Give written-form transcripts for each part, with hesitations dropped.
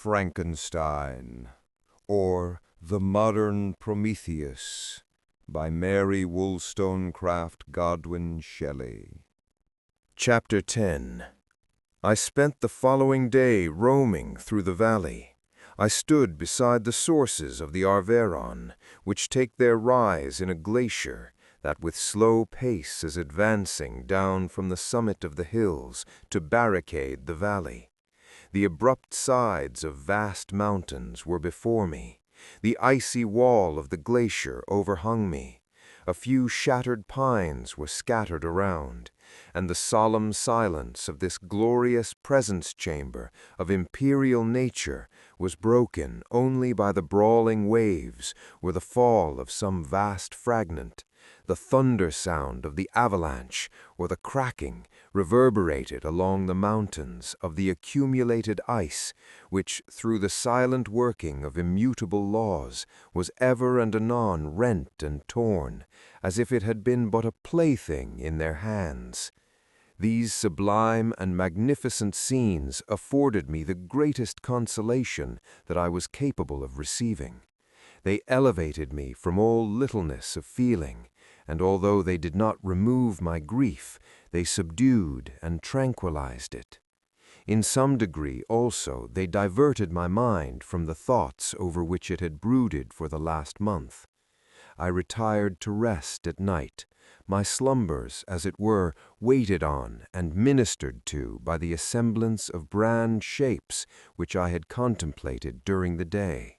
Frankenstein, or The Modern Prometheus, by Mary Wollstonecraft Godwin Shelley. Chapter 10. I spent the following day roaming through the valley. I stood beside the sources of the Arveiron, which take their rise in a glacier that with slow pace is advancing down from the summit of the hills to barricade the valley. The abrupt sides of vast mountains were before me. The icy wall of the glacier overhung me. A few shattered pines were scattered around, and the solemn silence of this glorious presence chamber of imperial nature was broken only by the brawling waves or the fall of some vast fragment. The thunder sound of the avalanche or the cracking reverberated along the mountains of the accumulated ice, which, through the silent working of immutable laws, was ever and anon rent and torn, as if it had been but a plaything in their hands. These sublime and magnificent scenes afforded me the greatest consolation that I was capable of receiving. They elevated me from all littleness of feeling, and although they did not remove my grief, they subdued and tranquilized it. In some degree, also, they diverted my mind from the thoughts over which it had brooded for the last month. I retired to rest at night, my slumbers, as it were, waited on and ministered to by the assemblance of grand shapes which I had contemplated during the day.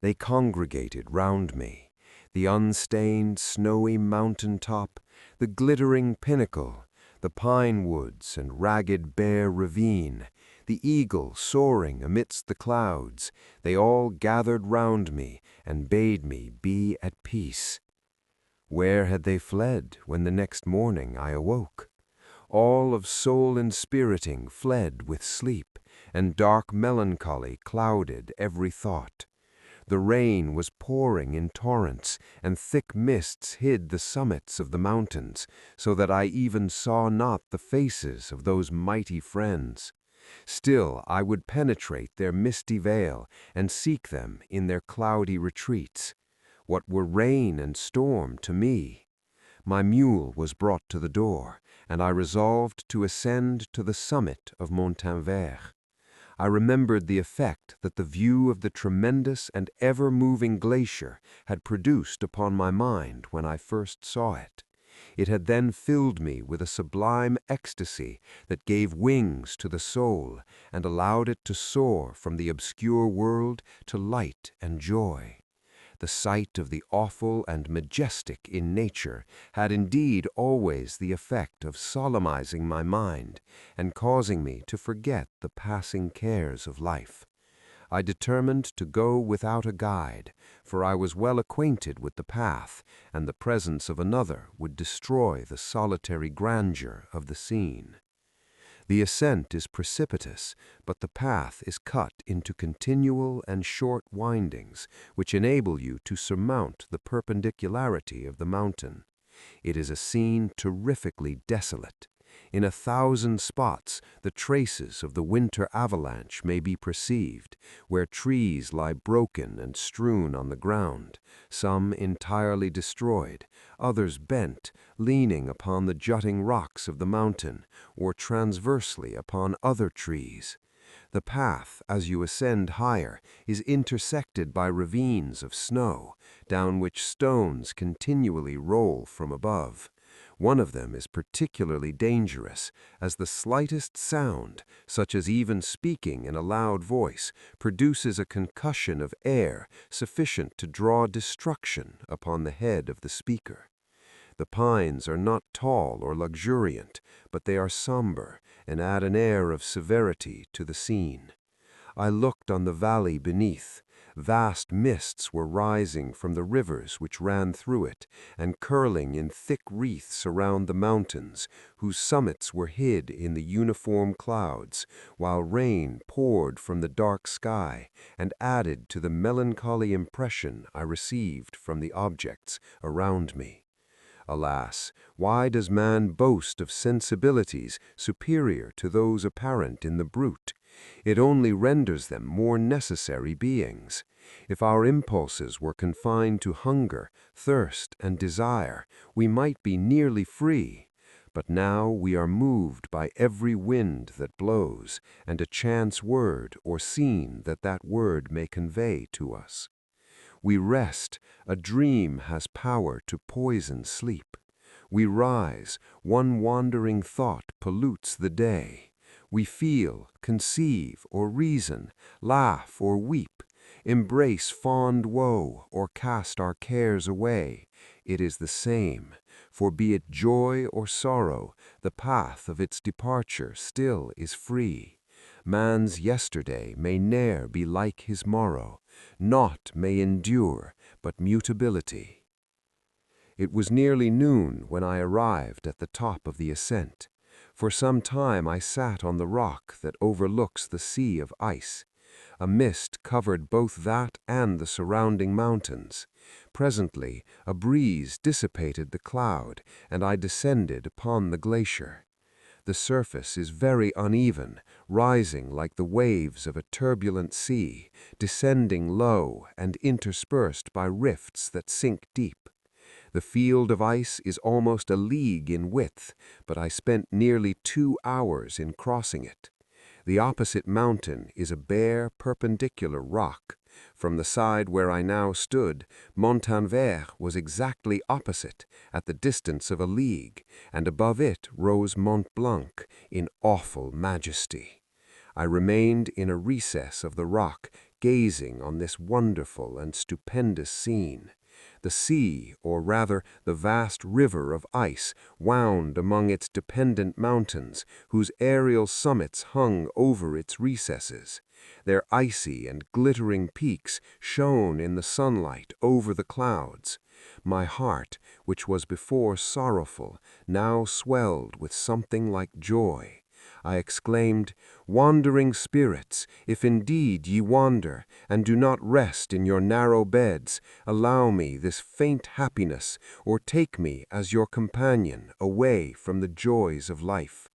They congregated round me, the unstained snowy mountain top, the glittering pinnacle, the pine woods and ragged bare ravine, the eagle soaring amidst the clouds. They all gathered round me and bade me be at peace. Where had they fled when the next morning I awoke? All of soul-inspiriting fled with sleep, and dark melancholy clouded every thought. The rain was pouring in torrents, and thick mists hid the summits of the mountains, so that I even saw not the faces of those mighty friends. Still I would penetrate their misty veil and seek them in their cloudy retreats. What were rain and storm to me? My mule was brought to the door, and I resolved to ascend to the summit of Montanvert. I remembered the effect that the view of the tremendous and ever-moving glacier had produced upon my mind when I first saw it. It had then filled me with a sublime ecstasy that gave wings to the soul and allowed it to soar from the obscure world to light and joy. The sight of the awful and majestic in nature had indeed always the effect of solemnizing my mind and causing me to forget the passing cares of life. I determined to go without a guide, for I was well acquainted with the path, and the presence of another would destroy the solitary grandeur of the scene. The ascent is precipitous, but the path is cut into continual and short windings, which enable you to surmount the perpendicularity of the mountain. It is a scene terrifically desolate. In 1,000 spots, the traces of the winter avalanche may be perceived, where trees lie broken and strewn on the ground, some entirely destroyed, others bent, leaning upon the jutting rocks of the mountain, or transversely upon other trees. The path, as you ascend higher, is intersected by ravines of snow, down which stones continually roll from above. One of them is particularly dangerous, as the slightest sound, such as even speaking in a loud voice, produces a concussion of air sufficient to draw destruction upon the head of the speaker. The pines are not tall or luxuriant, but they are somber and add an air of severity to the scene. I looked on the valley beneath. Vast mists were rising from the rivers which ran through it, and curling in thick wreaths around the mountains, whose summits were hid in the uniform clouds, while rain poured from the dark sky and added to the melancholy impression I received from the objects around me. Alas, why does man boast of sensibilities superior to those apparent in the brute? It only renders them more necessary beings. If our impulses were confined to hunger, thirst, and desire, we might be nearly free. But now we are moved by every wind that blows, and a chance word or scene that word may convey to us. We rest, a dream has power to poison sleep. We rise, one wandering thought pollutes the day. We feel, conceive, or reason, laugh or weep, embrace fond woe, or cast our cares away. It is the same, for be it joy or sorrow, the path of its departure still is free. Man's yesterday may ne'er be like his morrow, naught may endure but mutability. It was nearly noon when I arrived at the top of the ascent. For some time I sat on the rock that overlooks the sea of ice. A mist covered both that and the surrounding mountains. Presently a breeze dissipated the cloud, and I descended upon the glacier. The surface is very uneven, rising like the waves of a turbulent sea, descending low and interspersed by rifts that sink deep. The field of ice is almost a league in width, but I spent nearly 2 hours in crossing it. The opposite mountain is a bare, perpendicular rock. From the side where I now stood, Montanvert was exactly opposite, at the distance of a league, and above it rose Mont Blanc in awful majesty. I remained in a recess of the rock, gazing on this wonderful and stupendous scene. The sea, or rather the vast river of ice, wound among its dependent mountains, whose aerial summits hung over its recesses. Their icy and glittering peaks shone in the sunlight over the clouds. My heart, which was before sorrowful, now swelled with something like joy. I exclaimed, "Wandering spirits, if indeed ye wander, and do not rest in your narrow beds, allow me this faint happiness, or take me as your companion away from the joys of life."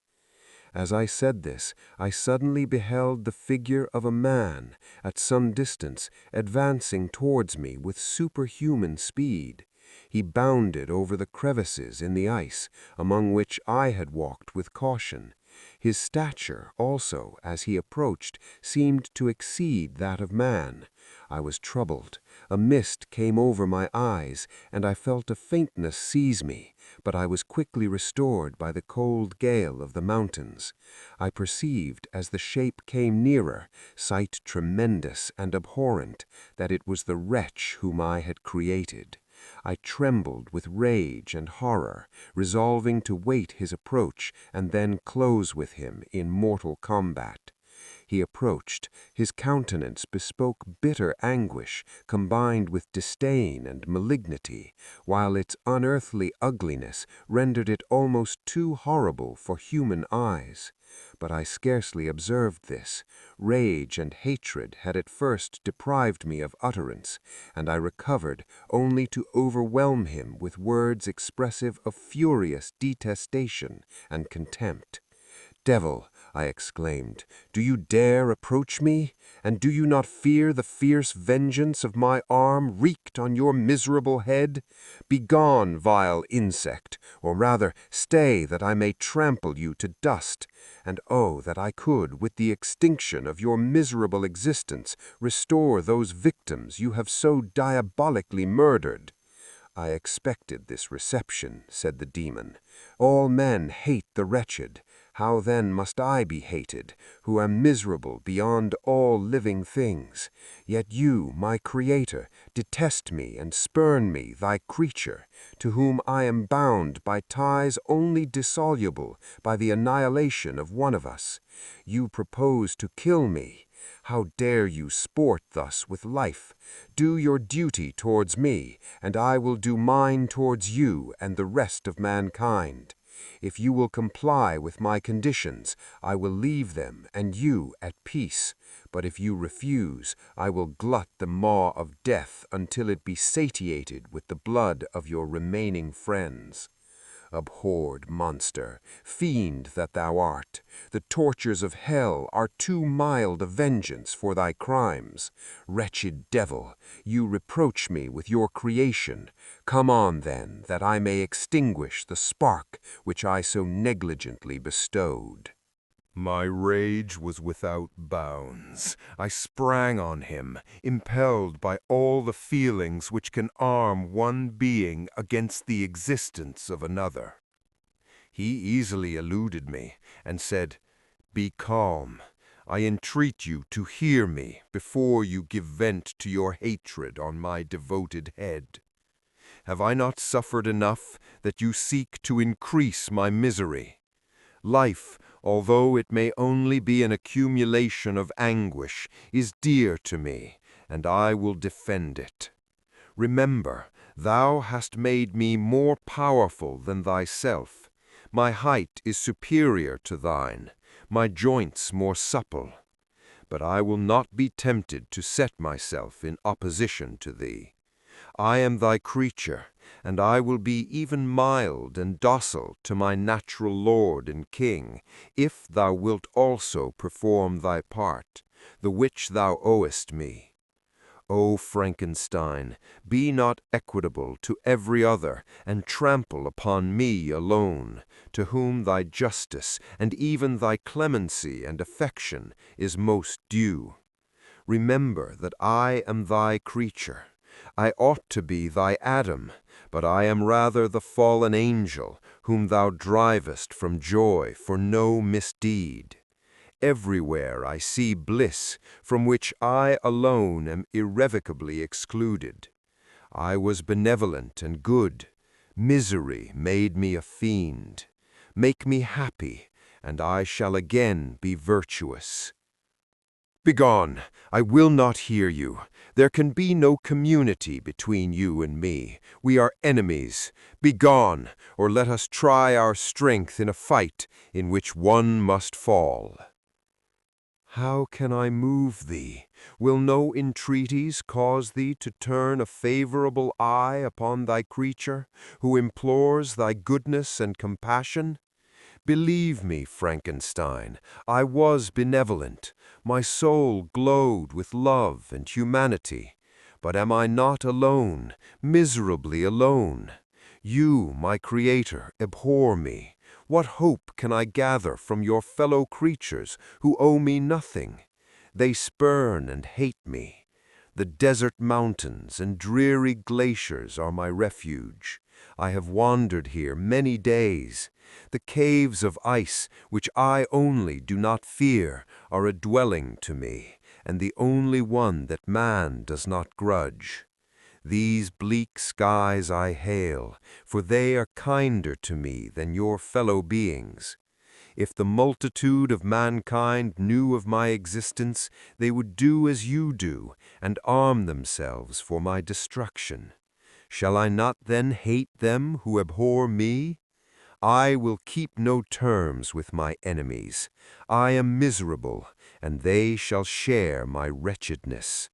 As I said this, I suddenly beheld the figure of a man, at some distance, advancing towards me with superhuman speed. He bounded over the crevices in the ice, among which I had walked with caution. His stature, also, as he approached, seemed to exceed that of man. I was troubled. A mist came over my eyes, and I felt a faintness seize me, but I was quickly restored by the cold gale of the mountains. I perceived, as the shape came nearer, sight tremendous and abhorrent, that it was the wretch whom I had created. I trembled with rage and horror, resolving to wait his approach and then close with him in mortal combat. He approached. His countenance bespoke bitter anguish, combined with disdain and malignity, while its unearthly ugliness rendered it almost too horrible for human eyes. But I scarcely observed this. Rage and hatred had at first deprived me of utterance, and I recovered only to overwhelm him with words expressive of furious detestation and contempt. "Devil," I exclaimed, "do you dare approach me? And do you not fear the fierce vengeance of my arm wreaked on your miserable head? Begone, vile insect, or rather stay that I may trample you to dust. And oh, that I could, with the extinction of your miserable existence, restore those victims you have so diabolically murdered." "I expected this reception," said the demon. "All men hate the wretched. How then must I be hated, who am miserable beyond all living things? Yet you, my Creator, detest me and spurn me, thy creature, to whom I am bound by ties only dissoluble by the annihilation of one of us. You propose to kill me. How dare you sport thus with life? Do your duty towards me, and I will do mine towards you and the rest of mankind. If you will comply with my conditions, I will leave them and you at peace. But if you refuse, I will glut the maw of death until it be satiated with the blood of your remaining friends. Abhorred monster, fiend that thou art, the tortures of hell are too mild a vengeance for thy crimes. Wretched devil, you reproach me with your creation. Come on, then, that I may extinguish the spark which I so negligently bestowed. My rage was without bounds. I sprang on him, impelled by all the feelings which can arm one being against the existence of another. He easily eluded me and said, "Be calm. I entreat you to hear me before you give vent to your hatred on my devoted head. Have I not suffered enough that you seek to increase my misery? Life, although it may only be an accumulation of anguish, is dear to me, and I will defend it. Remember, thou hast made me more powerful than thyself. My height is superior to thine, my joints more supple. But I will not be tempted to set myself in opposition to thee. I am thy creature, and I will be even mild and docile to my natural lord and king, if thou wilt also perform thy part, the which thou owest me. O Frankenstein, be not equitable to every other, and trample upon me alone, to whom thy justice, and even thy clemency and affection, is most due. Remember that I am thy creature. I ought to be thy Adam, but I am rather the fallen angel, whom thou drivest from joy for no misdeed. Everywhere I see bliss, from which I alone am irrevocably excluded. I was benevolent and good. Misery made me a fiend. Make me happy, and I shall again be virtuous. Begone! I will not hear you. There can be no community between you and me. We are enemies. Begone, or let us try our strength in a fight in which one must fall. How can I move thee? Will no entreaties cause thee to turn a favorable eye upon thy creature, who implores thy goodness and compassion? Believe me, Frankenstein, I was benevolent. My soul glowed with love and humanity. But am I not alone, miserably alone? You, my creator, abhor me. What hope can I gather from your fellow creatures who owe me nothing? They spurn and hate me. The desert mountains and dreary glaciers are my refuge. I have wandered here many days. The caves of ice, which I only do not fear, are a dwelling to me, and the only one that man does not grudge. These bleak skies I hail, for they are kinder to me than your fellow beings. If the multitude of mankind knew of my existence, they would do as you do, and arm themselves for my destruction. Shall I not then hate them who abhor me? I will keep no terms with my enemies. I am miserable, and they shall share my wretchedness.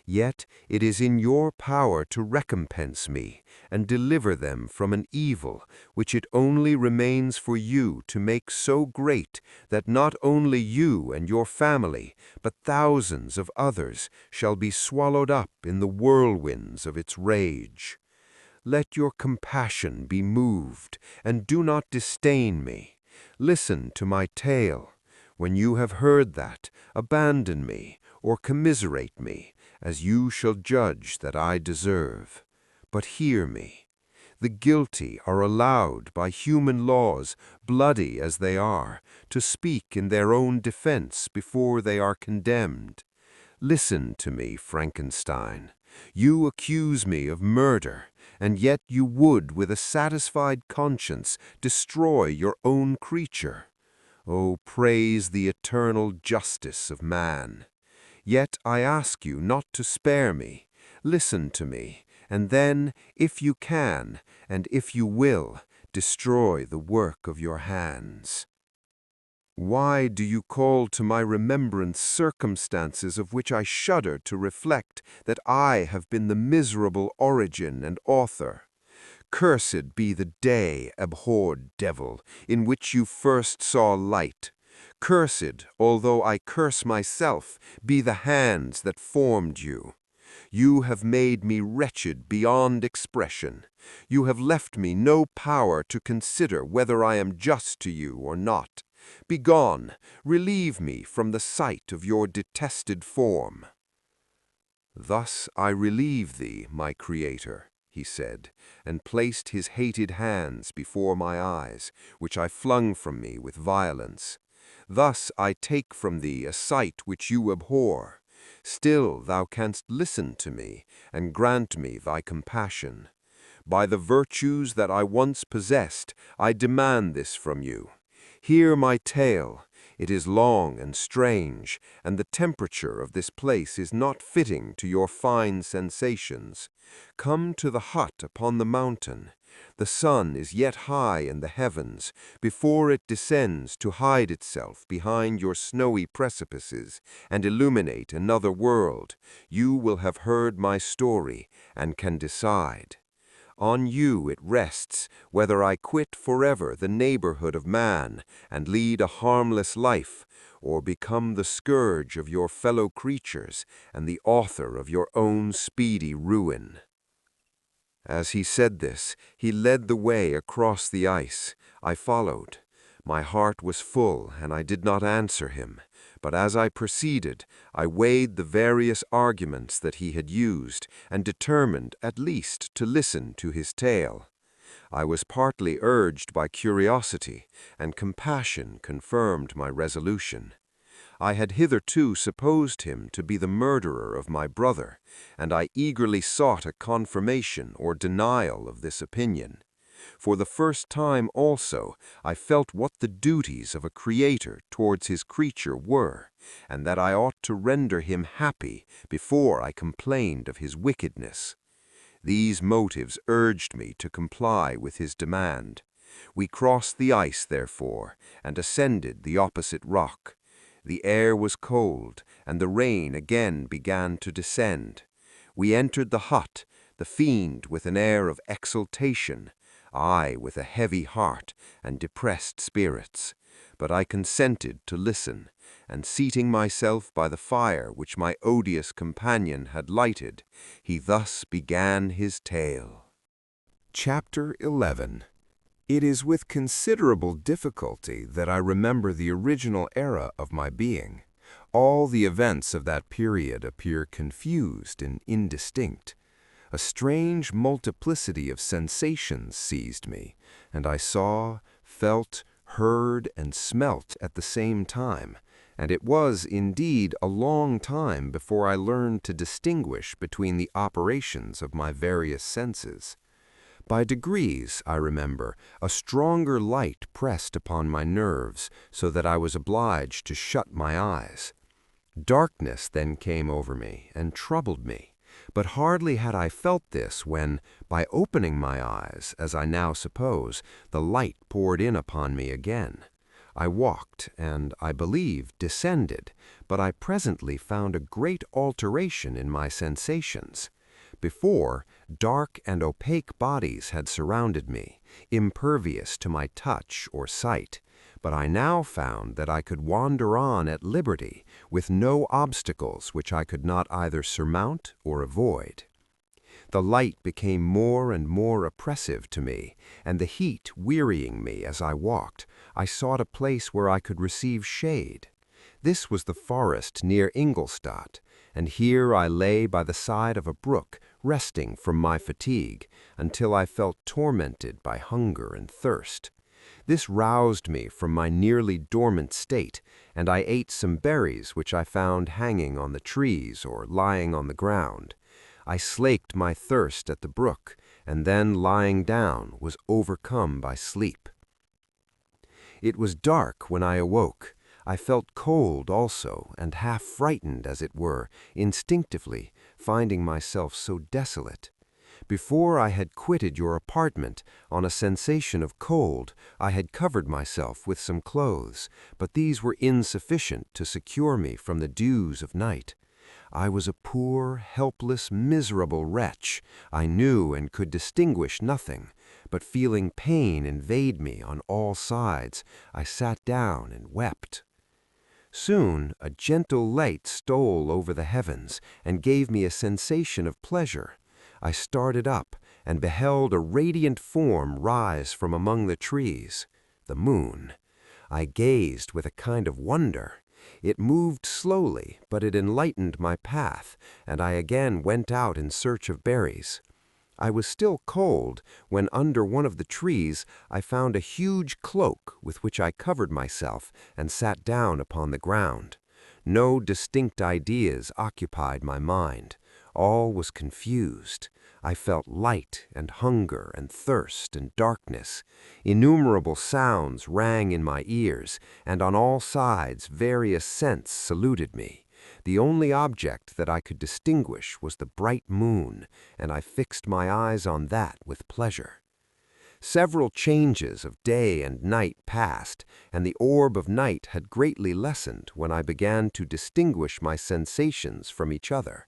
Yet it is in your power to recompense me and deliver them from an evil which it only remains for you to make so great that not only you and your family, but thousands of others shall be swallowed up in the whirlwinds of its rage. Let your compassion be moved, and do not disdain me. Listen to my tale. When you have heard that, abandon me, or commiserate me, as you shall judge that I deserve. But hear me. The guilty are allowed by human laws, bloody as they are, to speak in their own defense before they are condemned. Listen to me, Frankenstein. You accuse me of murder, and yet you would, with a satisfied conscience, destroy your own creature. Oh, praise the eternal justice of man. Yet I ask you not to spare me. Listen to me, and then, if you can, and if you will, destroy the work of your hands. Why do you call to my remembrance circumstances of which I shudder to reflect that I have been the miserable origin and author? Cursed be the day, abhorred devil, in which you first saw light. Cursed, although I curse myself, be the hands that formed you. You have made me wretched beyond expression. You have left me no power to consider whether I am just to you or not. Begone, relieve me from the sight of your detested form. Thus I relieve thee, my Creator, he said, and placed his hated hands before my eyes, which I flung from me with violence. Thus I take from thee a sight which you abhor. Still thou canst listen to me, and grant me thy compassion. By the virtues that I once possessed, I demand this from you. Hear my tale. It is long and strange, and the temperature of this place is not fitting to your fine sensations. Come to the hut upon the mountain. The sun is yet high in the heavens, before it descends to hide itself behind your snowy precipices and illuminate another world. You will have heard my story and can decide. On you it rests whether I quit forever the neighborhood of man and lead a harmless life, or become the scourge of your fellow creatures and the author of your own speedy ruin. As he said this, he led the way across the ice. I followed. My heart was full, and I did not answer him. But as I proceeded, I weighed the various arguments that he had used, and determined at least to listen to his tale. I was partly urged by curiosity, and compassion confirmed my resolution. I had hitherto supposed him to be the murderer of my brother, and I eagerly sought a confirmation or denial of this opinion. For the first time also, I felt what the duties of a creator towards his creature were, and that I ought to render him happy before I complained of his wickedness. These motives urged me to comply with his demand. We crossed the ice, therefore, and ascended the opposite rock. The air was cold, and the rain again began to descend. We entered the hut, the fiend with an air of exultation, I with a heavy heart and depressed spirits. But I consented to listen, and seating myself by the fire which my odious companion had lighted, he thus began his tale. Chapter 11. It is with considerable difficulty that I remember the original era of my being. All the events of that period appear confused and indistinct. A strange multiplicity of sensations seized me, and I saw, felt, heard, and smelt at the same time, and it was, indeed, a long time before I learned to distinguish between the operations of my various senses. By degrees, I remember, a stronger light pressed upon my nerves, so that I was obliged to shut my eyes. Darkness then came over me and troubled me, but hardly had I felt this when, by opening my eyes, as I now suppose, the light poured in upon me again. I walked, and, I believe, descended, but I presently found a great alteration in my sensations. Before, dark and opaque bodies had surrounded me, impervious to my touch or sight, but I now found that I could wander on at liberty, with no obstacles which I could not either surmount or avoid. The light became more and more oppressive to me, and the heat wearying me as I walked, I sought a place where I could receive shade. This was the forest near Ingolstadt, and here I lay by the side of a brook, resting from my fatigue, until I felt tormented by hunger and thirst. This roused me from my nearly dormant state, and I ate some berries which I found hanging on the trees or lying on the ground. I slaked my thirst at the brook, and then, lying down, was overcome by sleep. It was dark when I awoke. I felt cold also, and half frightened, as it were, instinctively, finding myself so desolate. Before I had quitted your apartment, on a sensation of cold, I had covered myself with some clothes, but these were insufficient to secure me from the dews of night. I was a poor, helpless, miserable wretch. I knew and could distinguish nothing, but feeling pain invade me on all sides, I sat down and wept. Soon a gentle light stole over the heavens and gave me a sensation of pleasure. I started up and beheld a radiant form rise from among the trees, the moon. I gazed with a kind of wonder. It moved slowly, but it enlightened my path, and I again went out in search of berries. I was still cold when under one of the trees I found a huge cloak with which I covered myself and sat down upon the ground. No distinct ideas occupied my mind. All was confused. I felt light and hunger and thirst and darkness. Innumerable sounds rang in my ears, and on all sides various scents saluted me. The only object that I could distinguish was the bright moon, and I fixed my eyes on that with pleasure. Several changes of day and night passed, and the orb of night had greatly lessened when I began to distinguish my sensations from each other.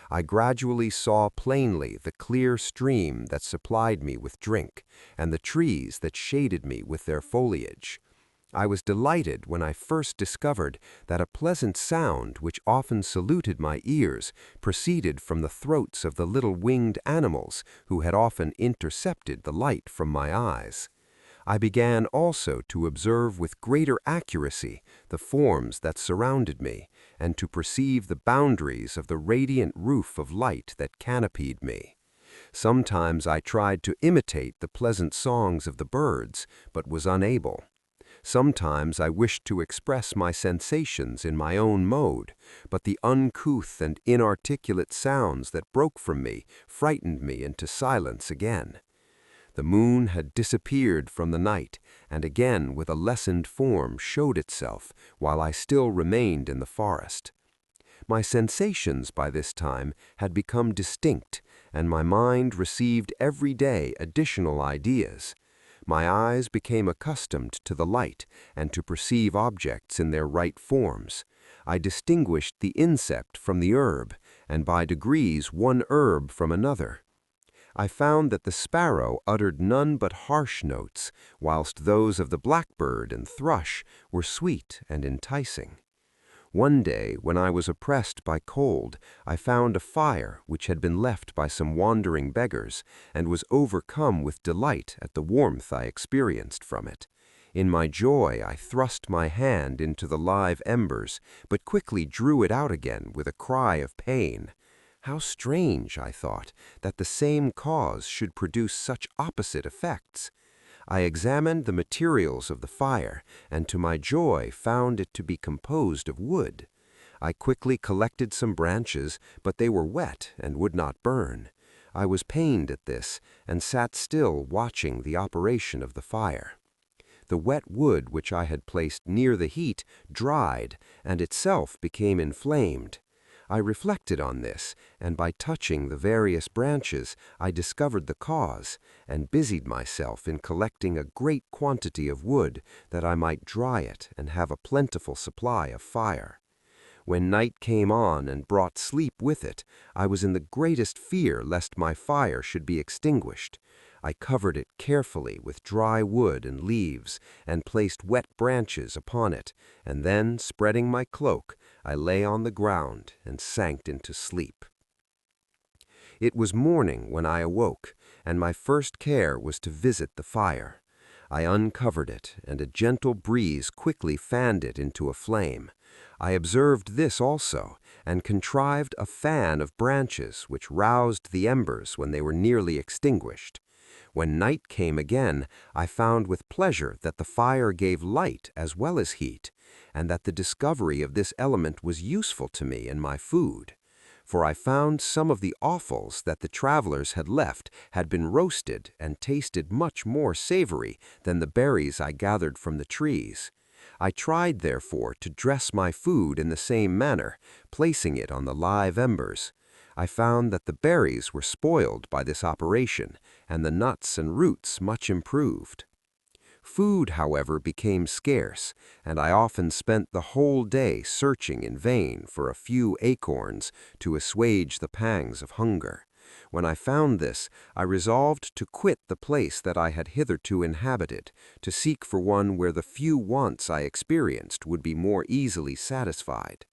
I gradually saw plainly the clear stream that supplied me with drink, and the trees that shaded me with their foliage. I was delighted when I first discovered that a pleasant sound which often saluted my ears proceeded from the throats of the little winged animals who had often intercepted the light from my eyes. I began also to observe with greater accuracy the forms that surrounded me, and to perceive the boundaries of the radiant roof of light that canopied me. Sometimes I tried to imitate the pleasant songs of the birds, but was unable. Sometimes I wished to express my sensations in my own mode, but the uncouth and inarticulate sounds that broke from me frightened me into silence again. The moon had disappeared from the night, and again with a lessened form showed itself, while I still remained in the forest. My sensations by this time had become distinct, and my mind received every day additional ideas. My eyes became accustomed to the light and to perceive objects in their right forms. I distinguished the insect from the herb, and by degrees one herb from another. I found that the sparrow uttered none but harsh notes, whilst those of the blackbird and thrush were sweet and enticing. One day, when I was oppressed by cold, I found a fire which had been left by some wandering beggars, and was overcome with delight at the warmth I experienced from it. In my joy I thrust my hand into the live embers, but quickly drew it out again with a cry of pain. How strange, I thought, that the same cause should produce such opposite effects. I examined the materials of the fire, and to my joy found it to be composed of wood. I quickly collected some branches, but they were wet and would not burn. I was pained at this, and sat still watching the operation of the fire. The wet wood which I had placed near the heat dried, and itself became inflamed. I reflected on this, and by touching the various branches, I discovered the cause, and busied myself in collecting a great quantity of wood, that I might dry it and have a plentiful supply of fire. When night came on and brought sleep with it, I was in the greatest fear lest my fire should be extinguished. I covered it carefully with dry wood and leaves, and placed wet branches upon it, and then, spreading my cloak, I lay on the ground and sank into sleep. It was morning when I awoke, and my first care was to visit the fire. I uncovered it, and a gentle breeze quickly fanned it into a flame. I observed this also, and contrived a fan of branches which roused the embers when they were nearly extinguished. When night came again, I found with pleasure that the fire gave light as well as heat, and that the discovery of this element was useful to me in my food. For I found some of the offals that the travelers had left had been roasted and tasted much more savory than the berries I gathered from the trees. I tried, therefore, to dress my food in the same manner, placing it on the live embers. I found that the berries were spoiled by this operation, and the nuts and roots much improved. Food, however, became scarce, and I often spent the whole day searching in vain for a few acorns to assuage the pangs of hunger. When I found this, I resolved to quit the place that I had hitherto inhabited, to seek for one where the few wants I experienced would be more easily satisfied.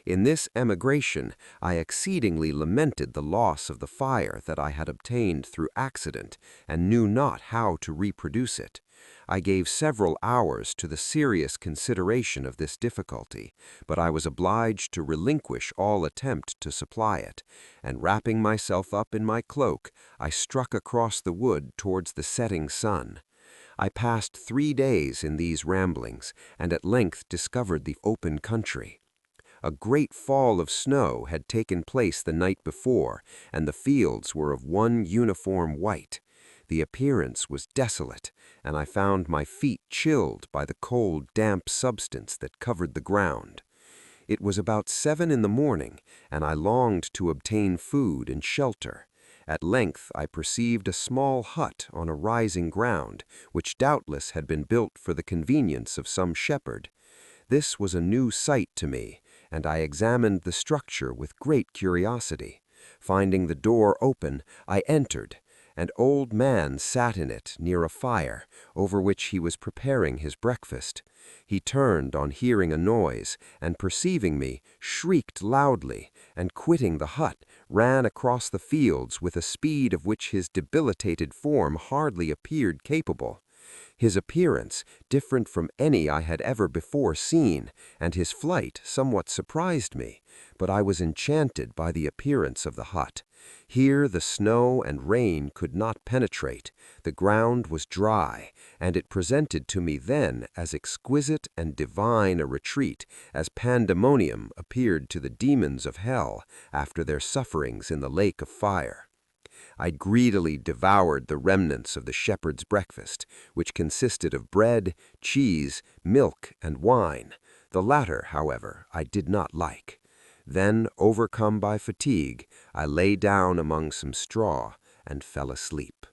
In this emigration, I exceedingly lamented the loss of the fire that I had obtained through accident, and knew not how to reproduce it. I gave several hours to the serious consideration of this difficulty, but I was obliged to relinquish all attempt to supply it, and wrapping myself up in my cloak, I struck across the wood towards the setting sun. I passed 3 days in these ramblings, and at length discovered the open country. A great fall of snow had taken place the night before, and the fields were of one uniform white. The appearance was desolate, and I found my feet chilled by the cold, damp substance that covered the ground. It was about 7 in the morning, and I longed to obtain food and shelter. At length I perceived a small hut on a rising ground, which doubtless had been built for the convenience of some shepherd. This was a new sight to me, and I examined the structure with great curiosity. Finding the door open, I entered. An old man sat in it near a fire, over which he was preparing his breakfast. He turned on hearing a noise, and perceiving me, shrieked loudly, and quitting the hut, ran across the fields with a speed of which his debilitated form hardly appeared capable. His appearance, different from any I had ever before seen, and his flight somewhat surprised me, but I was enchanted by the appearance of the hut. Here the snow and rain could not penetrate, the ground was dry, and it presented to me then as exquisite and divine a retreat as pandemonium appeared to the demons of hell after their sufferings in the lake of fire. I greedily devoured the remnants of the shepherd's breakfast, which consisted of bread, cheese, milk, and wine. The latter, however, I did not like. Then, overcome by fatigue, I lay down among some straw and fell asleep.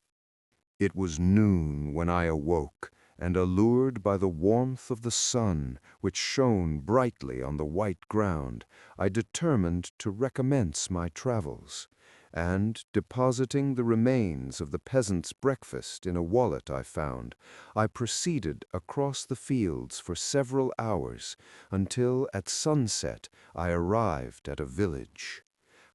It was noon when I awoke, and allured by the warmth of the sun, which shone brightly on the white ground, I determined to recommence my travels. And, depositing the remains of the peasant's breakfast in a wallet I found, I proceeded across the fields for several hours, until at sunset I arrived at a village.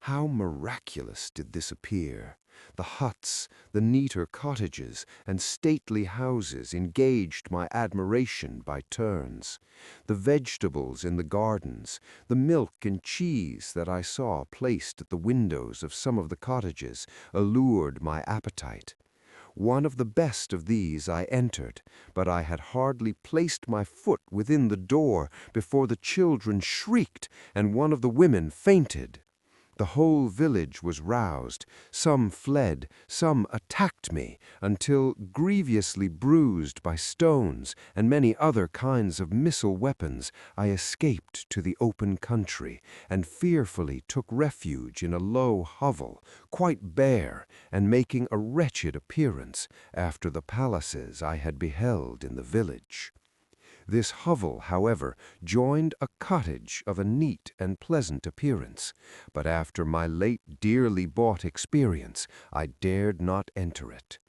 How miraculous did this appear! The huts, the neater cottages, and stately houses engaged my admiration by turns. The vegetables in the gardens, the milk and cheese that I saw placed at the windows of some of the cottages, allured my appetite. One of the best of these I entered, but I had hardly placed my foot within the door before the children shrieked and one of the women fainted. The whole village was roused, some fled, some attacked me, until, grievously bruised by stones and many other kinds of missile weapons, I escaped to the open country, and fearfully took refuge in a low hovel, quite bare, and making a wretched appearance, after the palaces I had beheld in the village. This hovel, however, joined a cottage of a neat and pleasant appearance, but after my late dearly bought experience, I dared not enter it.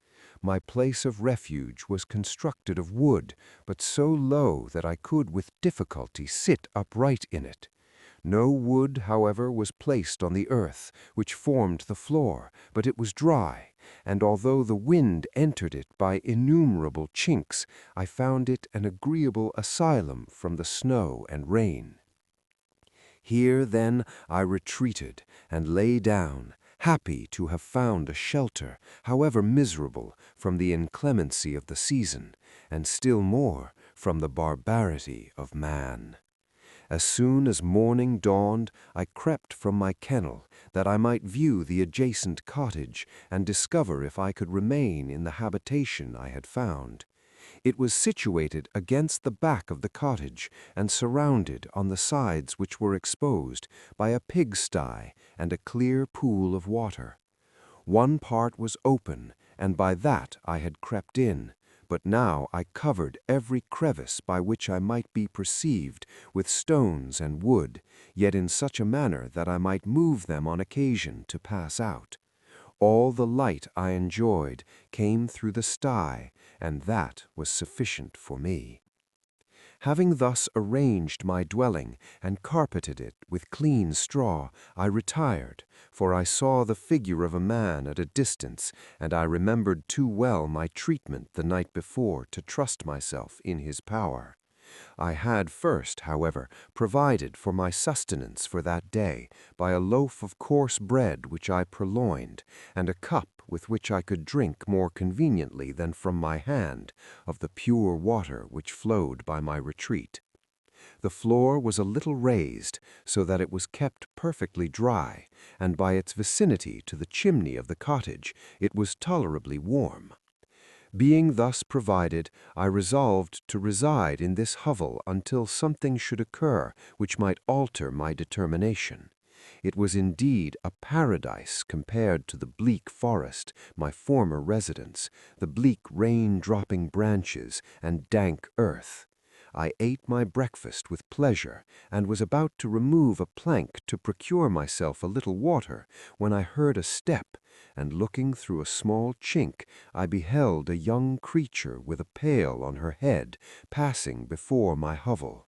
My place of refuge was constructed of wood, but so low that I could with difficulty sit upright in it. No wood, however, was placed on the earth, which formed the floor, but it was dry, and although the wind entered it by innumerable chinks, I found it an agreeable asylum from the snow and rain. Here, then, I retreated and lay down, happy to have found a shelter, however miserable, from the inclemency of the season, and still more from the barbarity of man. As soon as morning dawned, I crept from my kennel, that I might view the adjacent cottage and discover if I could remain in the habitation I had found. It was situated against the back of the cottage and surrounded on the sides, which were exposed, by a pigsty and a clear pool of water. One part was open, and by that I had crept in, but now I covered every crevice by which I might be perceived with stones and wood, yet in such a manner that I might move them on occasion to pass out. All the light I enjoyed came through the sty, and that was sufficient for me. Having thus arranged my dwelling and carpeted it with clean straw, I retired, for I saw the figure of a man at a distance, and I remembered too well my treatment the night before to trust myself in his power. I had first, however, provided for my sustenance for that day by a loaf of coarse bread which I purloined, and a cup with which I could drink more conveniently than from my hand of the pure water which flowed by my retreat. The floor was a little raised, so that it was kept perfectly dry, and by its vicinity to the chimney of the cottage it was tolerably warm. Being thus provided, I resolved to reside in this hovel until something should occur which might alter my determination. It was indeed a paradise compared to the bleak forest, my former residence, the bleak rain-dropping branches and dank earth. I ate my breakfast with pleasure, and was about to remove a plank to procure myself a little water, when I heard a step, and looking through a small chink, I beheld a young creature with a pail on her head passing before my hovel.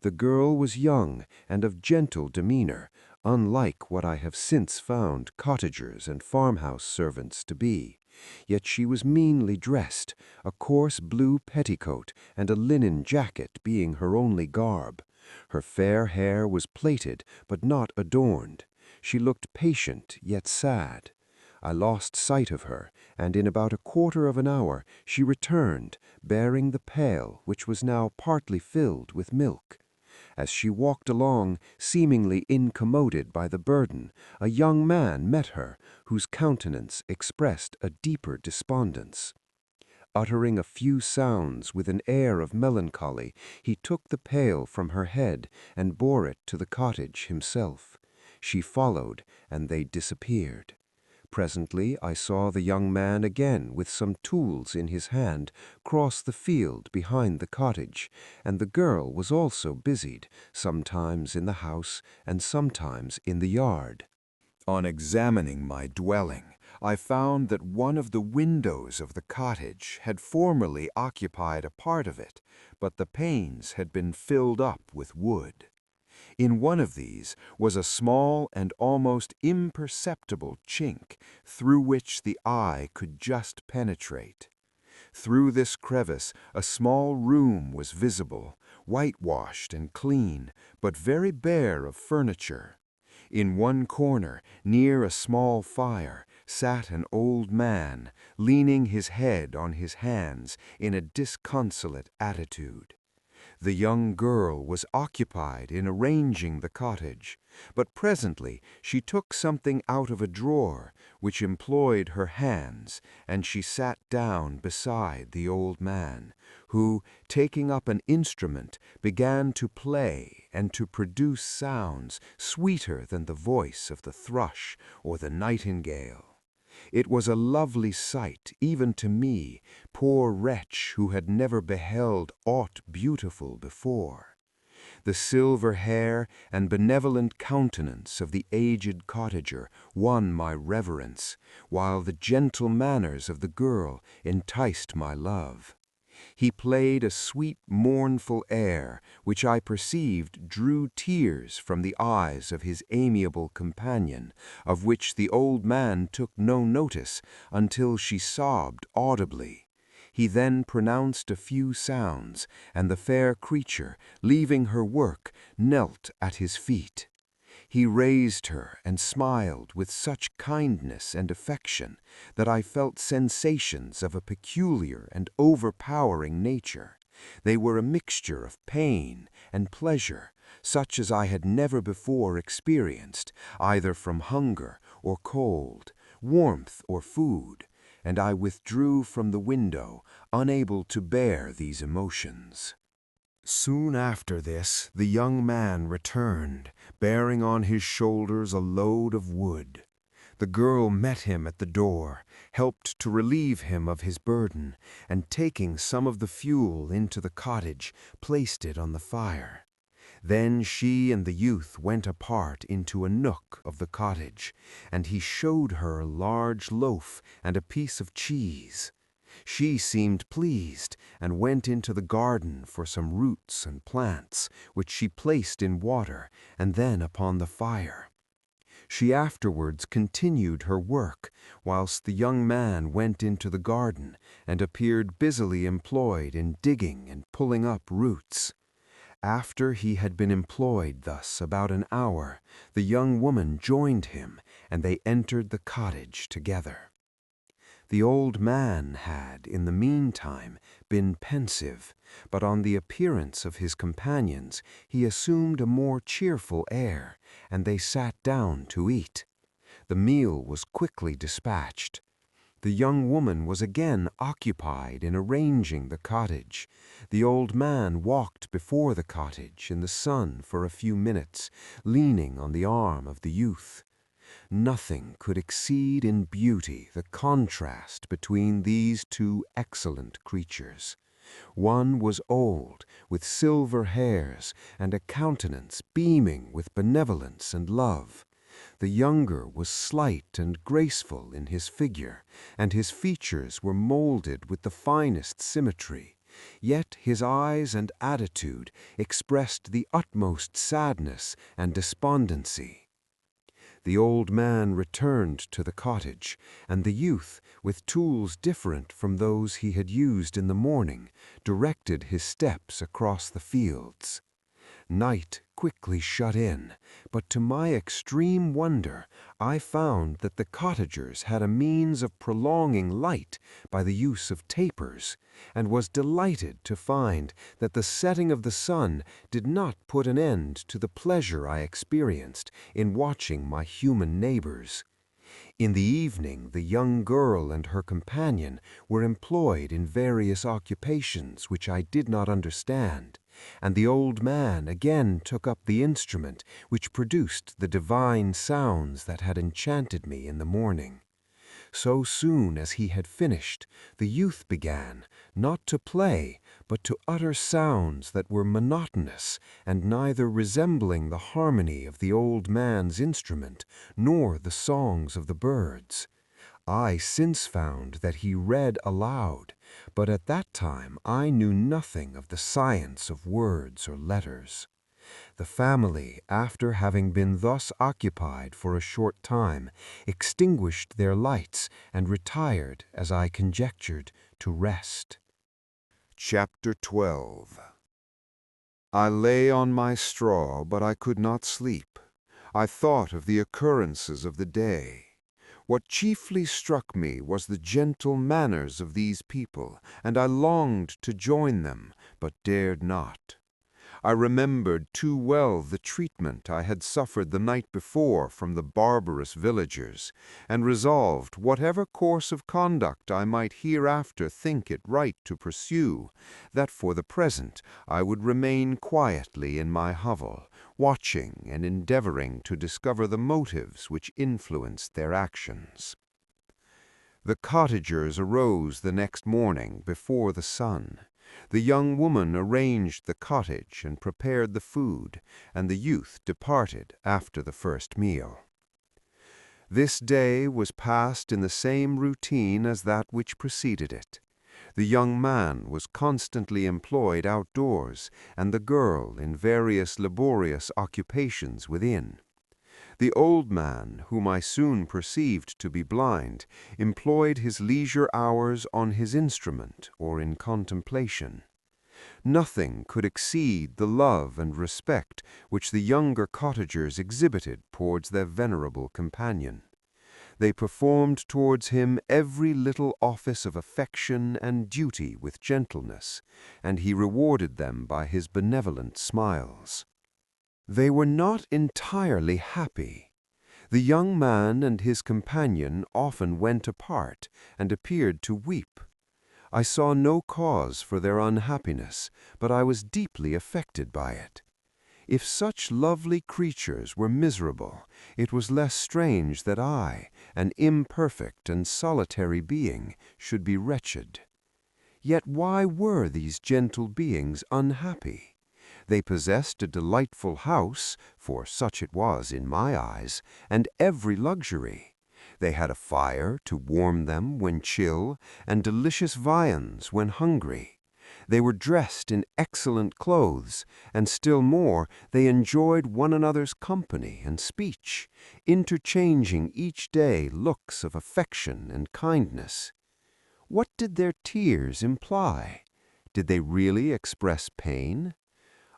The girl was young and of gentle demeanor, unlike what I have since found cottagers and farmhouse servants to be. Yet she was meanly dressed, a coarse blue petticoat and a linen jacket being her only garb. Her fair hair was plaited, but not adorned. She looked patient, yet sad. I lost sight of her, and in about a quarter of an hour she returned, bearing the pail, which was now partly filled with milk. As she walked along, seemingly incommoded by the burden, a young man met her, whose countenance expressed a deeper despondence. Uttering a few sounds with an air of melancholy, he took the pail from her head and bore it to the cottage himself. She followed, and they disappeared. Presently I saw the young man again with some tools in his hand cross the field behind the cottage, and the girl was also busied, sometimes in the house and sometimes in the yard. On examining my dwelling, I found that one of the windows of the cottage had formerly occupied a part of it, but the panes had been filled up with wood. In one of these was a small and almost imperceptible chink through which the eye could just penetrate. Through this crevice a small room was visible, whitewashed and clean, but very bare of furniture. In one corner, near a small fire, sat an old man, leaning his head on his hands in a disconsolate attitude. The young girl was occupied in arranging the cottage, but presently she took something out of a drawer, which employed her hands, and she sat down beside the old man, who, taking up an instrument, began to play and to produce sounds sweeter than the voice of the thrush or the nightingale. It was a lovely sight, even to me, poor wretch who had never beheld aught beautiful before. The silver hair and benevolent countenance of the aged cottager won my reverence, while the gentle manners of the girl enticed my love. He played a sweet, mournful air, which I perceived drew tears from the eyes of his amiable companion, of which the old man took no notice until she sobbed audibly. He then pronounced a few sounds, and the fair creature, leaving her work, knelt at his feet. He raised her and smiled with such kindness and affection that I felt sensations of a peculiar and overpowering nature. They were a mixture of pain and pleasure, such as I had never before experienced, either from hunger or cold, warmth or food, and I withdrew from the window, unable to bear these emotions. Soon after this, the young man returned, bearing on his shoulders a load of wood. The girl met him at the door, helped to relieve him of his burden, and taking some of the fuel into the cottage, placed it on the fire. Then she and the youth went apart into a nook of the cottage, and he showed her a large loaf and a piece of cheese. She seemed pleased, and went into the garden for some roots and plants, which she placed in water, and then upon the fire. She afterwards continued her work, whilst the young man went into the garden, and appeared busily employed in digging and pulling up roots. After he had been employed thus about an hour, the young woman joined him, and they entered the cottage together. The old man had, in the meantime, been pensive, but on the appearance of his companions he assumed a more cheerful air, and they sat down to eat. The meal was quickly dispatched. The young woman was again occupied in arranging the cottage. The old man walked before the cottage in the sun for a few minutes, leaning on the arm of the youth. Nothing could exceed in beauty the contrast between these two excellent creatures. One was old, with silver hairs, and a countenance beaming with benevolence and love. The younger was slight and graceful in his figure, and his features were molded with the finest symmetry. Yet his eyes and attitude expressed the utmost sadness and despondency. The old man returned to the cottage, and the youth, with tools different from those he had used in the morning, directed his steps across the fields. Night quickly shut in, but to my extreme wonder I found that the cottagers had a means of prolonging light by the use of tapers, and was delighted to find that the setting of the sun did not put an end to the pleasure I experienced in watching my human neighbors. In the evening the young girl and her companion were employed in various occupations which I did not understand, and the old man again took up the instrument which produced the divine sounds that had enchanted me in the morning. So soon as he had finished, the youth began, not to play, but to utter sounds that were monotonous, and neither resembling the harmony of the old man's instrument, nor the songs of the birds. I since found that he read aloud, but at that time I knew nothing of the science of words or letters. The family, after having been thus occupied for a short time, extinguished their lights and retired, as I conjectured, to rest. Chapter 12. I lay on my straw, but I could not sleep. I thought of the occurrences of the day. What chiefly struck me was the gentle manners of these people, and I longed to join them, but dared not. I remembered too well the treatment I had suffered the night before from the barbarous villagers, and resolved, whatever course of conduct I might hereafter think it right to pursue, that for the present I would remain quietly in my hovel, watching and endeavoring to discover the motives which influenced their actions. The cottagers arose the next morning before the sun. The young woman arranged the cottage and prepared the food, and the youth departed after the first meal. This day was passed in the same routine as that which preceded it. The young man was constantly employed outdoors, and the girl in various laborious occupations within. The old man, whom I soon perceived to be blind, employed his leisure hours on his instrument or in contemplation. Nothing could exceed the love and respect which the younger cottagers exhibited towards their venerable companion. They performed towards him every little office of affection and duty with gentleness, and he rewarded them by his benevolent smiles. They were not entirely happy. The young man and his companion often went apart and appeared to weep. I saw no cause for their unhappiness, but I was deeply affected by it. If such lovely creatures were miserable, it was less strange that I, an imperfect and solitary being, should be wretched. Yet why were these gentle beings unhappy? They possessed a delightful house, for such it was in my eyes, and every luxury. They had a fire to warm them when chill, and delicious viands when hungry. They were dressed in excellent clothes, and still more, they enjoyed one another's company and speech, interchanging each day looks of affection and kindness. What did their tears imply? Did they really express pain?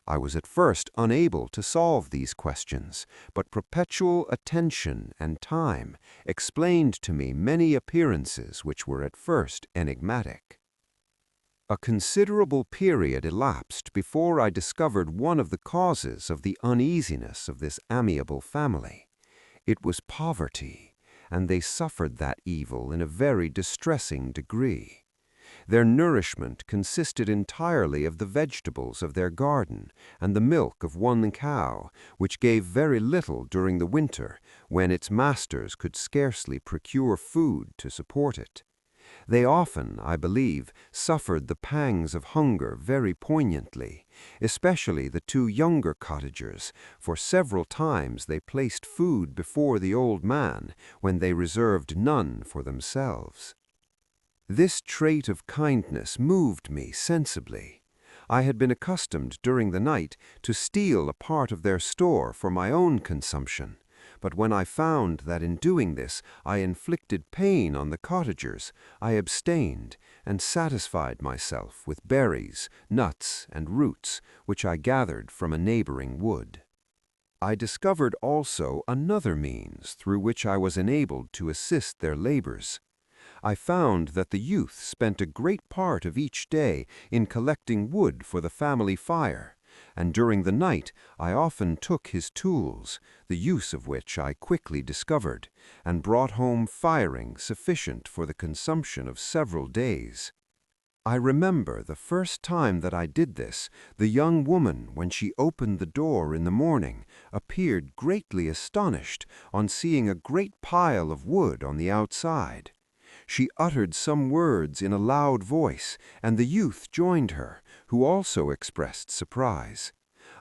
I was at first unable to solve these questions, but perpetual attention and time explained to me many appearances which were at first enigmatic. A considerable period elapsed before I discovered one of the causes of the uneasiness of this amiable family. It was poverty, and they suffered that evil in a very distressing degree. Their nourishment consisted entirely of the vegetables of their garden and the milk of one cow, which gave very little during the winter, when its masters could scarcely procure food to support it. They often, I believe, suffered the pangs of hunger very poignantly, especially the two younger cottagers, for several times they placed food before the old man, when they reserved none for themselves. This trait of kindness moved me sensibly. I had been accustomed during the night to steal a part of their store for my own consumption, but when I found that in doing this I inflicted pain on the cottagers, I abstained and satisfied myself with berries, nuts, and roots, which I gathered from a neighboring wood. I discovered also another means through which I was enabled to assist their labors. I found that the youth spent a great part of each day in collecting wood for the family fire, and during the night I often took his tools, the use of which I quickly discovered, and brought home firing sufficient for the consumption of several days. I remember the first time that I did this, the young woman, when she opened the door in the morning, appeared greatly astonished on seeing a great pile of wood on the outside. She uttered some words in a loud voice, and the youth joined her, who also expressed surprise.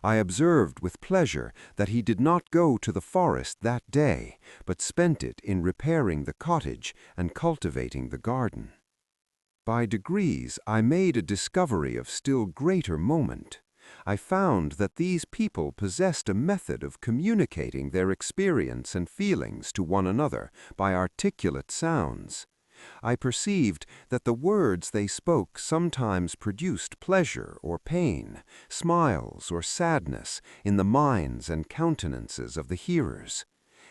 I observed with pleasure that he did not go to the forest that day, but spent it in repairing the cottage and cultivating the garden. By degrees I made a discovery of still greater moment. I found that these people possessed a method of communicating their experience and feelings to one another by articulate sounds. I perceived that the words they spoke sometimes produced pleasure or pain, smiles or sadness in the minds and countenances of the hearers.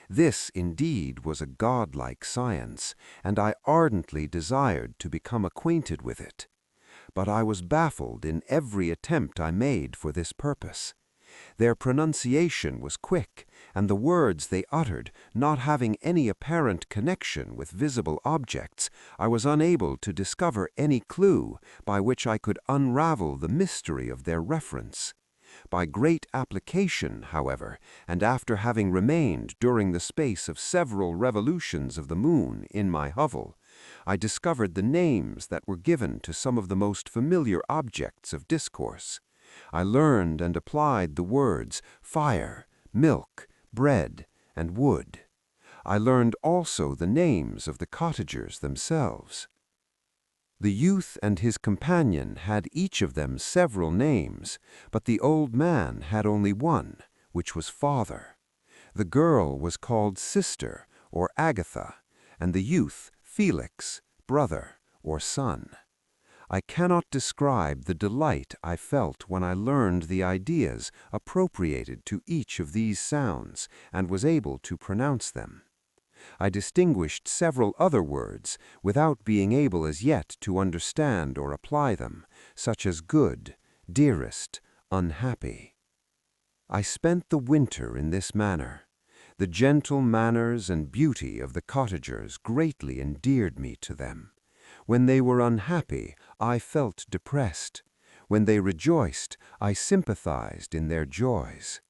This, indeed, was a godlike science, and I ardently desired to become acquainted with it. But I was baffled in every attempt I made for this purpose. Their pronunciation was quick, and the words they uttered, not having any apparent connection with visible objects, I was unable to discover any clue by which I could unravel the mystery of their reference. By great application, however, and after having remained during the space of several revolutions of the moon in my hovel, I discovered the names that were given to some of the most familiar objects of discourse. I learned and applied the words fire, milk, bread, and wood. I learned also the names of the cottagers themselves. The youth and his companion had each of them several names, but the old man had only one, which was father. The girl was called sister, or Agatha, and the youth Felix, brother, or son. I cannot describe the delight I felt when I learned the ideas appropriated to each of these sounds and was able to pronounce them. I distinguished several other words without being able as yet to understand or apply them, such as good, dearest, unhappy. I spent the winter in this manner. The gentle manners and beauty of the cottagers greatly endeared me to them. When they were unhappy, I felt depressed. When they rejoiced, I sympathized in their joys.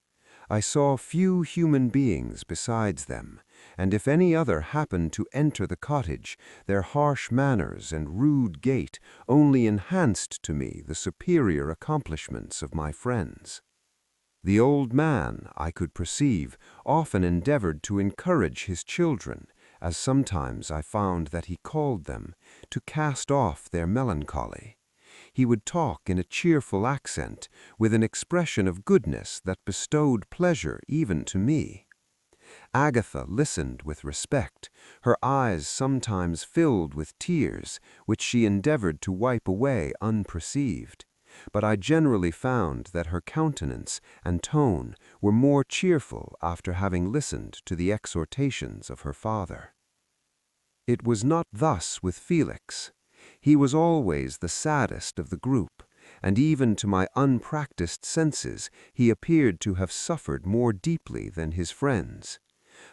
I saw few human beings besides them, and if any other happened to enter the cottage, their harsh manners and rude gait only enhanced to me the superior accomplishments of my friends. The old man, I could perceive, often endeavored to encourage his children, as sometimes I found that he called them, to cast off their melancholy. He would talk in a cheerful accent, with an expression of goodness that bestowed pleasure even to me. Agatha listened with respect, her eyes sometimes filled with tears, which she endeavored to wipe away unperceived. But I generally found that her countenance and tone were more cheerful after having listened to the exhortations of her father. It was not thus with Felix. He was always the saddest of the group, and even to my unpracticed senses he appeared to have suffered more deeply than his friends.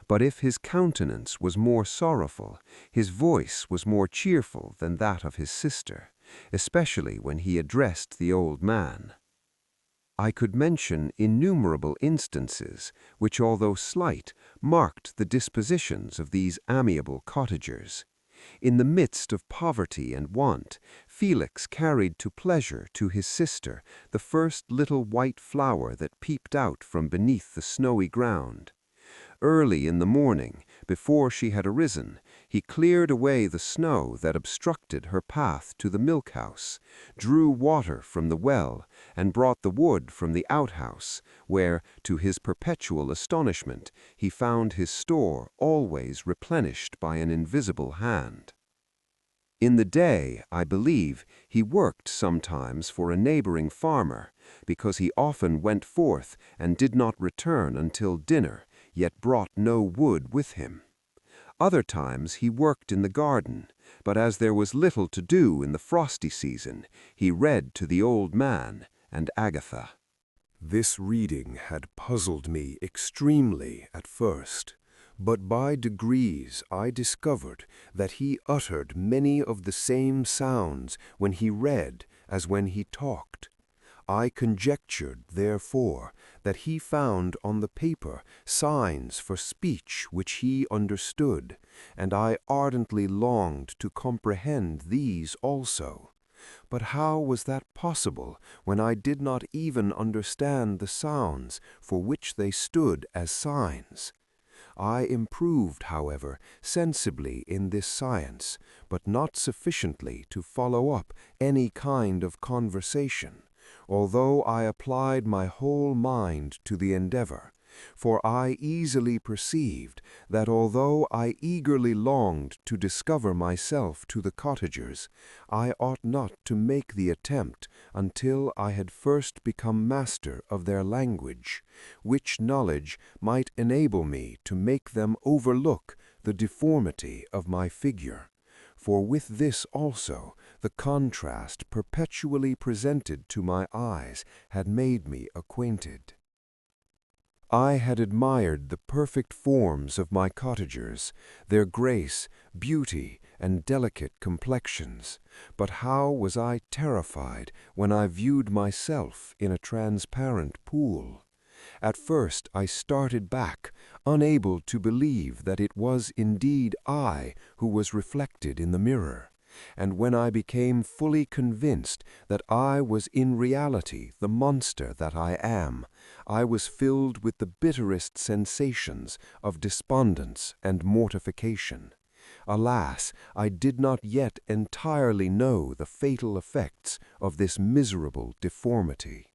But if his countenance was more sorrowful, his voice was more cheerful than that of his sister, especially when he addressed the old man. I could mention innumerable instances which, although slight, marked the dispositions of these amiable cottagers. In the midst of poverty and want, Felix carried to pleasure to his sister the first little white flower that peeped out from beneath the snowy ground. Early in the morning, before she had arisen, he cleared away the snow that obstructed her path to the milk-house, drew water from the well, and brought the wood from the outhouse, where, to his perpetual astonishment, he found his store always replenished by an invisible hand. In the day, I believe, he worked sometimes for a neighboring farmer, because he often went forth and did not return until dinner, yet brought no wood with him. Other times he worked in the garden, but as there was little to do in the frosty season, he read to the old man and Agatha. This reading had puzzled me extremely at first, but by degrees I discovered that he uttered many of the same sounds when he read as when he talked. I conjectured, therefore, that he found on the paper signs for speech which he understood, and I ardently longed to comprehend these also. But how was that possible when I did not even understand the sounds for which they stood as signs? I improved, however, sensibly in this science, but not sufficiently to follow up any kind of conversation, although I applied my whole mind to the endeavor, for I easily perceived that although I eagerly longed to discover myself to the cottagers, I ought not to make the attempt until I had first become master of their language, which knowledge might enable me to make them overlook the deformity of my figure. For with this also the contrast perpetually presented to my eyes had made me acquainted. I had admired the perfect forms of my cottagers, their grace, beauty, and delicate complexions, but how was I terrified when I viewed myself in a transparent pool! At first I started back, unable to believe that it was indeed I who was reflected in the mirror, and when I became fully convinced that I was in reality the monster that I am, I was filled with the bitterest sensations of despondence and mortification. Alas, I did not yet entirely know the fatal effects of this miserable deformity.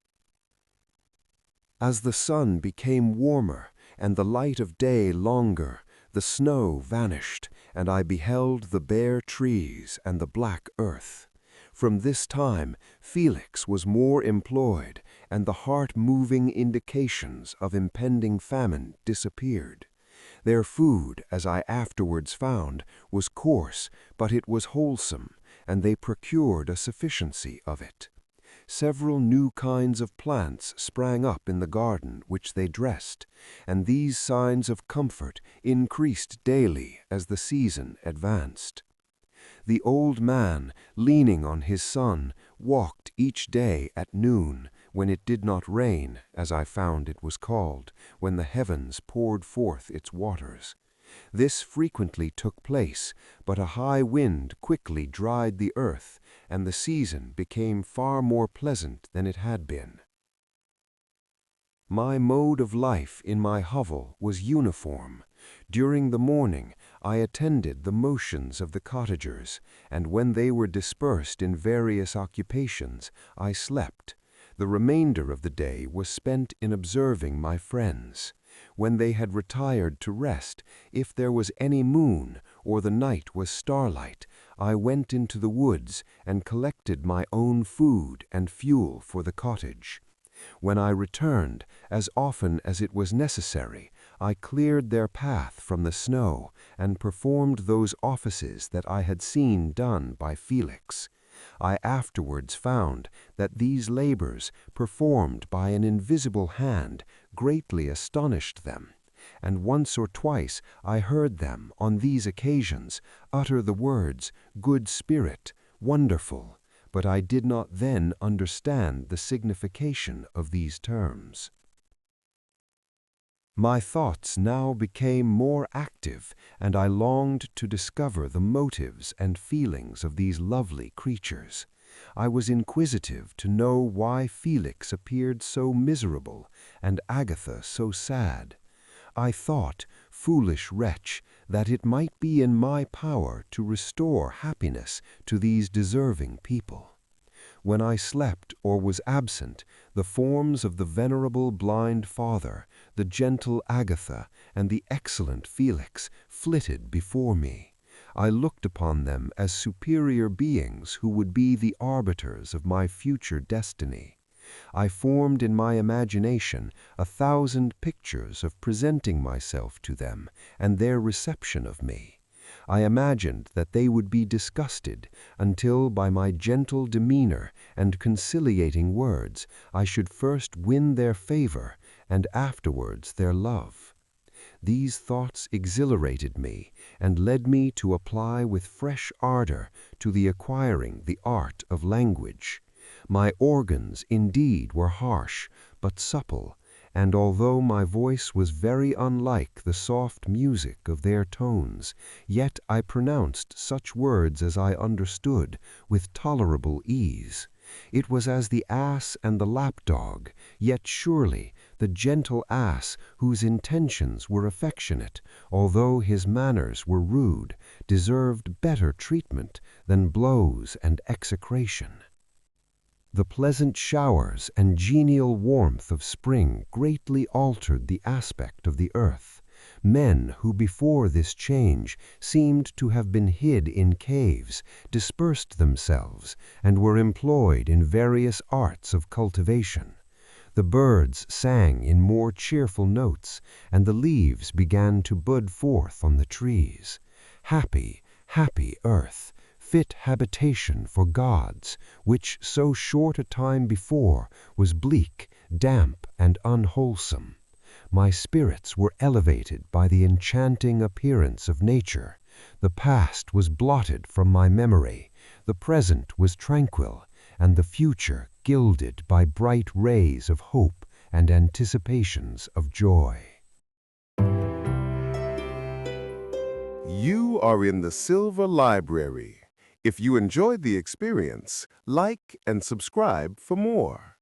As the sun became warmer and the light of day longer, the snow vanished, and I beheld the bare trees and the black earth. From this time Felix was more employed, and the heart-moving indications of impending famine disappeared. Their food, as I afterwards found, was coarse, but it was wholesome, and they procured a sufficiency of it. Several new kinds of plants sprang up in the garden which they dressed, and these signs of comfort increased daily as the season advanced. The old man, leaning on his son, walked each day at noon, when it did not rain, as I found it was called, when the heavens poured forth its waters. This frequently took place, but a high wind quickly dried the earth, and the season became far more pleasant than it had been. My mode of life in my hovel was uniform. During the morning I attended the motions of the cottagers, and when they were dispersed in various occupations, I slept. The remainder of the day was spent in observing my friends. When they had retired to rest, if there was any moon or the night was starlight, I went into the woods and collected my own food and fuel for the cottage. When I returned, as often as it was necessary, I cleared their path from the snow and performed those offices that I had seen done by Felix. I afterwards found that these labors, performed by an invisible hand, greatly astonished them, and once or twice I heard them, on these occasions, utter the words, "Good Spirit," "Wonderful," but I did not then understand the signification of these terms. My thoughts now became more active, and I longed to discover the motives and feelings of these lovely creatures. I was inquisitive to know why Felix appeared so miserable and Agatha so sad. I thought, foolish wretch, that it might be in my power to restore happiness to these deserving people. When I slept or was absent, the forms of the venerable blind father, the gentle Agatha, and the excellent Felix flitted before me. I looked upon them as superior beings who would be the arbiters of my future destiny. I formed in my imagination 1,000 pictures of presenting myself to them and their reception of me. I imagined that they would be disgusted until by my gentle demeanor and conciliating words I should first win their favor and afterwards their love. These thoughts exhilarated me and led me to apply with fresh ardor to the acquiring the art of language. My organs indeed were harsh, but supple, and although my voice was very unlike the soft music of their tones, yet I pronounced such words as I understood with tolerable ease. It was as the ass and the lapdog, yet surely the gentle ass, whose intentions were affectionate, although his manners were rude, deserved better treatment than blows and execration. The pleasant showers and genial warmth of spring greatly altered the aspect of the earth. Men who before this change seemed to have been hid in caves dispersed themselves and were employed in various arts of cultivation. The birds sang in more cheerful notes, and the leaves began to bud forth on the trees. Happy, happy earth! Fit habitation for gods, which so short a time before was bleak, damp, and unwholesome. My spirits were elevated by the enchanting appearance of nature. The past was blotted from my memory, the present was tranquil, and the future gilded by bright rays of hope and anticipations of joy. You are in the Silver Library. If you enjoyed the experience, like and subscribe for more.